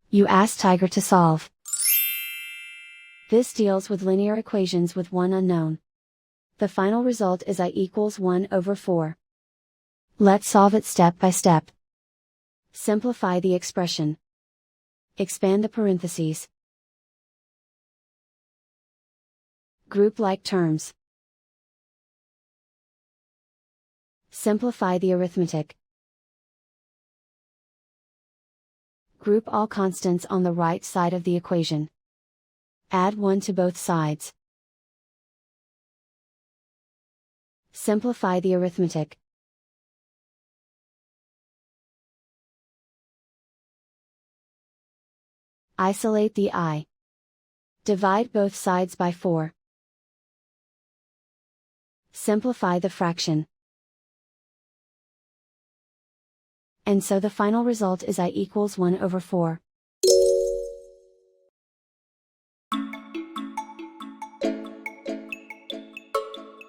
You ask Tiger to solve. This deals with linear equations with one unknown. The final result is I equals 1 over 4. Let's solve it step by step. Simplify the expression. Expand the parentheses. Group like terms. Simplify the arithmetic. Group all constants on the right side of the equation. Add 1 to both sides. Simplify the arithmetic. Isolate the I. Divide both sides by 4. Simplify the fraction. And so the final result is I equals 1 over 4.